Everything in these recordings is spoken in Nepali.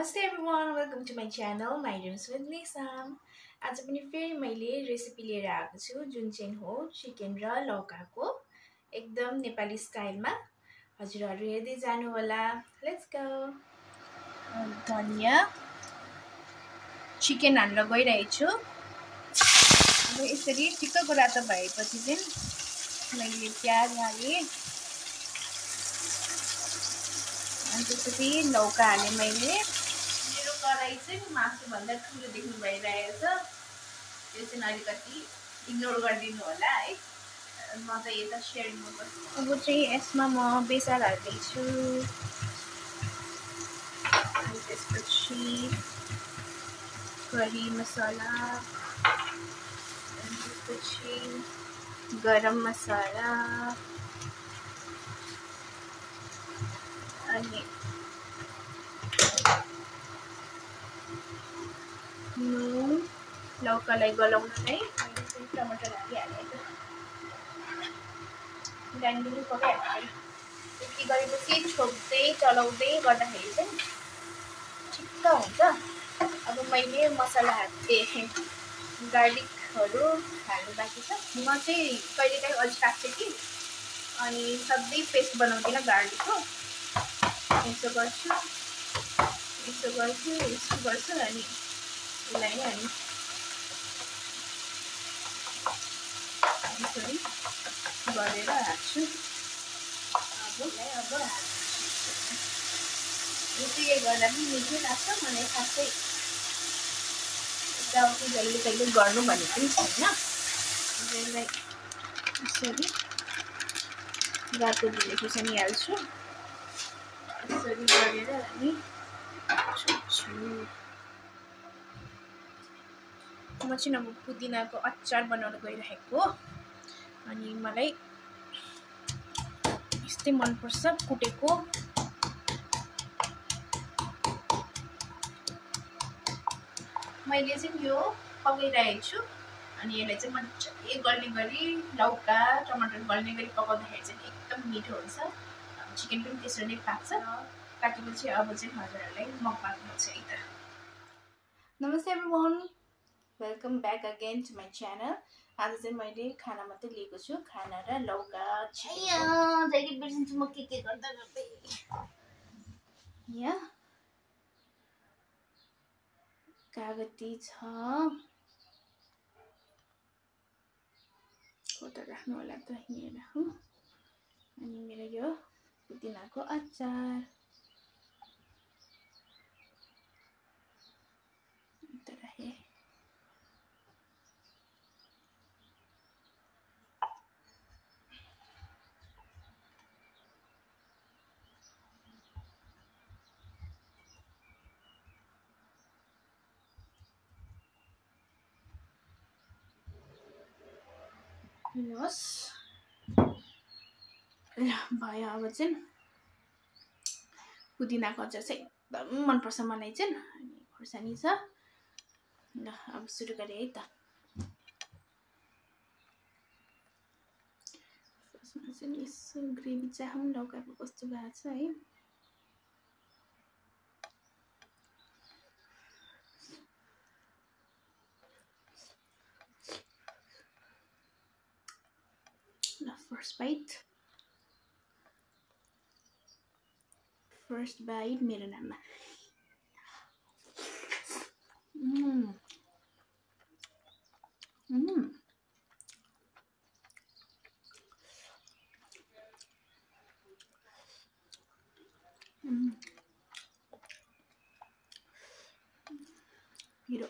Namaste everyone, welcome to my channel, My Dreams with Nisam. आज पनि फेरि मैले रेसिपी लिएर आएको छु जुन चाहिँ हो चिकन र लौकाको एकदम नेपाली स्टाइलमा। हजुरहरु हेर्दै जानु होला। Let's go. धनिया चिकन हाल्न गइरहेको छु। अब यसरी ठिक्कको रातो भएपछि चाहिँ मैले प्याज हाले। अनि त्यसपछि लौका हाले मैले। मेरो कराई चाहिँ मासु भन्दा ठुलो देख्नु भइरहेको छ। यो चाहिँ अलिकति इग्नोर गरिदिनु होला है। म त यता शेयरिङ गर्छु। अब चाहिँ यसमा म बेसार हाल्दै छु। अनि त्यसपछि करी मसाला, अनि त्यसपछि गरम मसाला, अनि नुन, लौकालाई गलाउनलाई मैले चाहिँ टमाटर हालिहालेको। डाइनिङ पकाइहाल्छु। त्यति गरेपछि छोप्दै चलाउँदै गर्दाखेरि चाहिँ ठिक्क हुन्छ। अब मैले मसला हाल्थे गार्लिकहरू हाल्नु बाँकी छ। म चाहिँ कहिलेकाहीँ अझै काट्छु कि, अनि सधैँ पेस्ट बनाउँदिनँ गार्लिकको। यसो गर्छु, यसो गर्छु, यसो गर्छु, अनि यसलाई नै अनि यसरी गरेर हाल्छु। अब यसले गर्दा पनि मिठो लाग्छ। मलाई खासै यताउति जहिले कहिले गर्नु भनेको पनि छैन। यसलाई यसरी रातो धुले खुर्सानी हाल्छु। यसरी गरेर अनि छोप्छु। म चाहिँ अब पुदिनाको अचार बनाउन गइरहेको। अनि मलाई यस्तै मनपर्छ कुटेको। मैले चाहिँ यो पकाइरहेको छु। अनि यसलाई चाहिँ मजाले गल्ने गरी लौका टमाटर गल्ने गरी पकाउँदाखेरि चाहिँ एकदम मिठो हुन्छ। चिकन पनि त्यसरी नै पाक्छ। पाकेपछि अब चाहिँ हजुरहरूलाई म पाक्नुहुन्छ है त। नमस्ते everyone, welcome back again to my channel. आज चाहिँ मैले खाना मात्रै लिएको छु। खाना र लौका जहिले बिर्सिन्छु म के गर्दा गर्दै। यहाँ कागती छ, कता राख्नु होला त, यहाँ राखौँ। अनि मेरो यो पुदिनाको अचार राखेँ। हेर्नुहोस् भयो। अब चाहिँ पुदिनाको अचार चाहिँ एकदम मनपर्छ मलाई चाहिँ। अनि खुर्सानी छ। ल अब सुरु गरेँ है त। फर्स्टमा चाहिँ यसो ग्रेभी चाहौँ लौकाको कस्तो भएको छ है। ल फर्स्ट बाइट मेरो नाममा। पिरो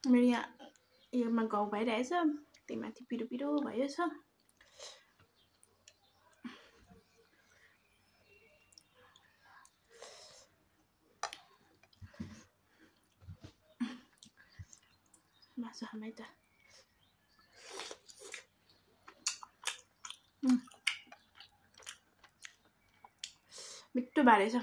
मेरो यहाँ योमा घाउ भइरहेछ, त्यही माथि पिरो पिरो भयो छ। मासु खामै त मिठो भएछ।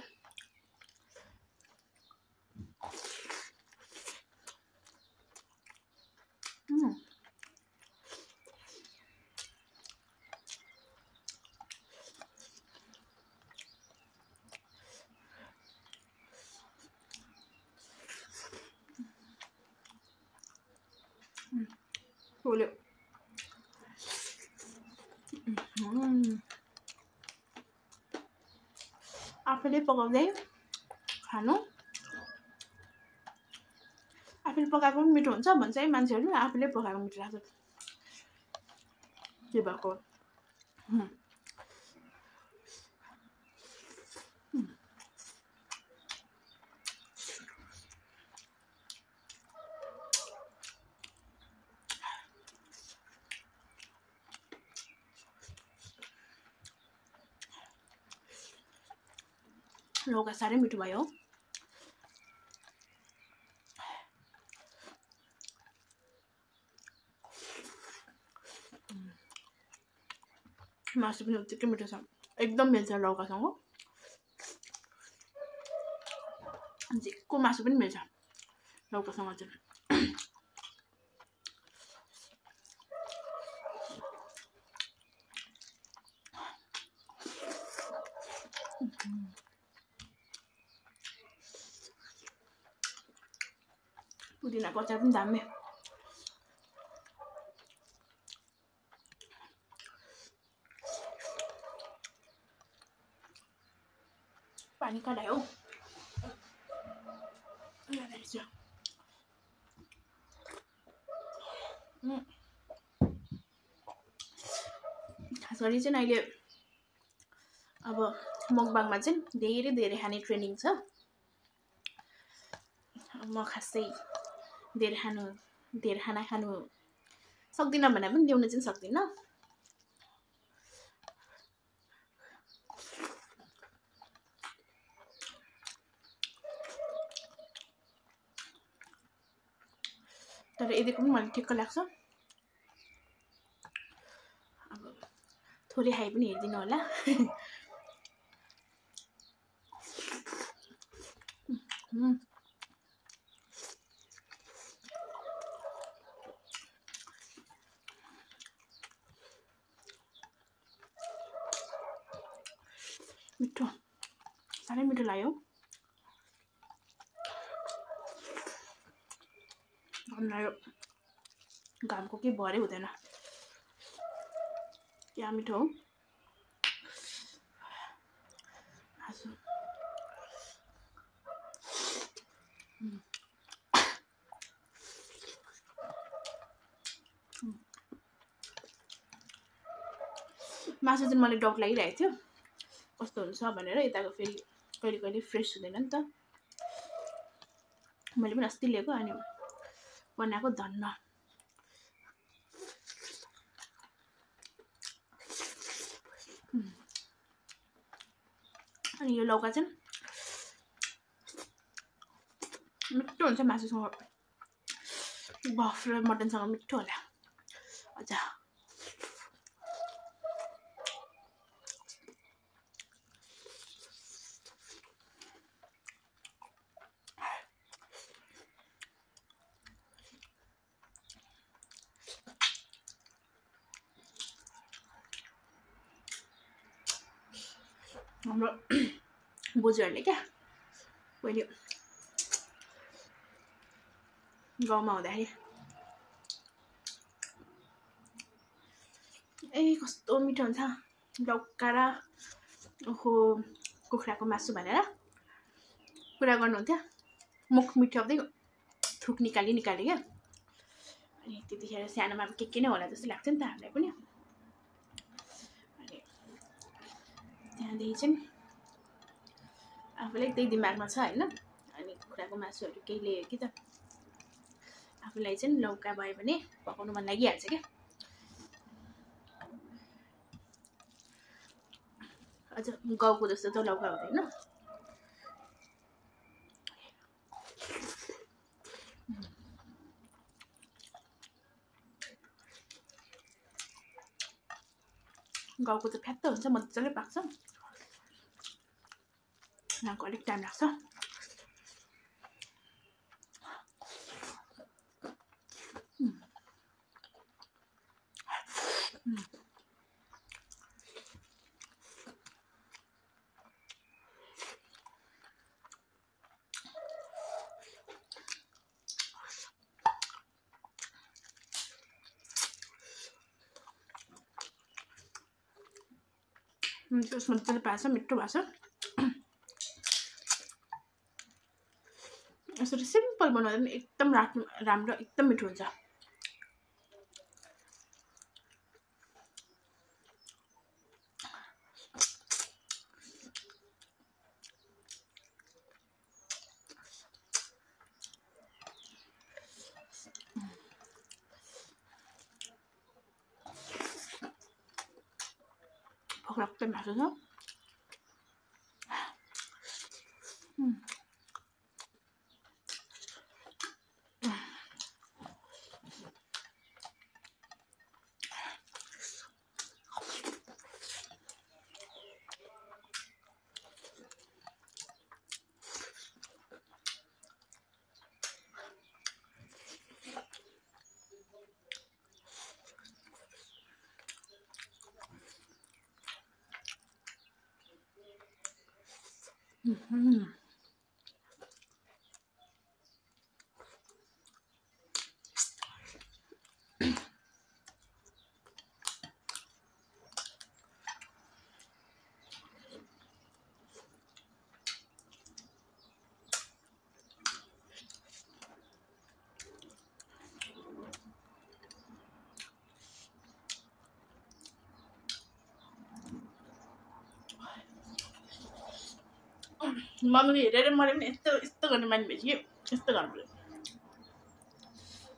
आफूले पकाउँदै खानु। आफूले पकाएको पनि मिठो हुन्छ भन्छ है मान्छेहरू, आफूले पकाएको मिठो लाग्छ के भएको। लौका साह्रै मिठो भयो। मासु पनि उत्तिकै मिठो छ, एकदम मिल्छ लौकासँग। जेको मासु पनि मिल्छ लौकासँग चाहिँ। पुदिनाको अचार पनि दामी। पानी कहाँ हो खास गरी चाहिँ अहिले अब मकबाङमा चाहिँ धेरै खाने ट्रेनिङ छ। म खासै धेरै खाना खानु सक्दिनँ भने पनि ल्याउन चाहिँ सक्दिनँ। तर यदिको पनि मलाई ठिक्क लाग्छ। अब थोरै खाए पनि हेरिदिनु होला। मिठो, साह्रै मिठो लाग्यो। घामको केही भरै हुँदैन, क्या मिठो हो मासु। मासु चाहिँ मलाई डाउट लागिरहेको थियो कस्तो हुन्छ भनेर। यताको फेरि कहिले कहिले फ्रेस हुँदैन नि त। मैले पनि अस्ति लिएको अनि बनाएको धन्न। अनि यो लौका चाहिँ मिठो हुन्छ मासुसँग, बफ र मटनसँग मिठो होला अझ। हाम्रो बोजूहरूले क्या पहिले गाउँमा हुँदाखेरि कस्तो मिठो हुन्छ लौका र ओहो कुखुराको मासु भनेर कुरा गर्नुहुन्थ्यो। मुख मिठाउँदै थुक निकाली क्या। अनि त्यतिखेर सानोमा के नै होला जस्तो लाग्थ्यो नि त हामीलाई पनि। अनि त्यहाँदेखि चाहिँ आफूलाई त्यही दिमागमा छ होइन। अनि कुखुराको मासुहरू केही ल्यायो कि त आफूलाई चाहिँ लौका भयो भने पकाउनु मन लागिहाल्छ क्या। अझ गाउँको जस्तो त लौका हुँदैन। गाउँको त फ्यात्त हुन्छ, मजाले पाक्छ। यहाँको अलिक टाइम लाग्छ। त्यसमा मजाले पाक्छ, मिठो भएको छ। यसरी सिम्पल बनाउँदा पनि एकदम राम्रो एकदम मिठो हुन्छ। भोक लाग्दै मासु छ। मम्मीले हेरेर मैले पनि यस्तो गर्ने मान्छे भएछु कि यस्तो गर्नु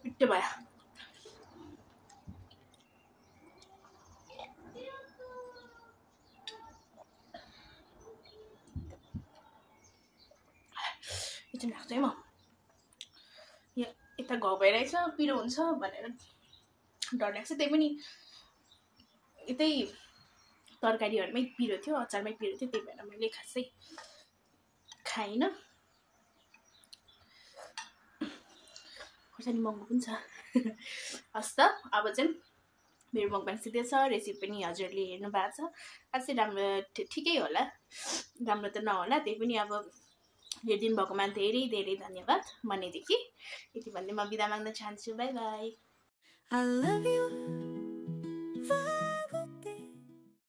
पिट्टो भयो। एकछिन राख्छु है म। यता घाउ भइरहेछ पिरो हुन्छ भनेर डर लाग्छ। त्यही पनि यतै तरकारीहरूमै पिरो थियो, अचारमै पिरो थियो, त्यही भएर मैले खासै खाइनँ। खुर्सानी महँगो पनि छ। हस् त अब चाहिँ मेरो मकबाङ सिधै छ। रेसिपी पनि हजुरले हेर्नु भएको छ। अझै राम्रो ठिकै होला, राम्रो त नहोला, त्यही पनि अब हेरिदिनु भएकोमा धेरै धेरै धन्यवाद मनैदेखि। यति भन्दै म बिदा माग्न चाहन्छु। By by.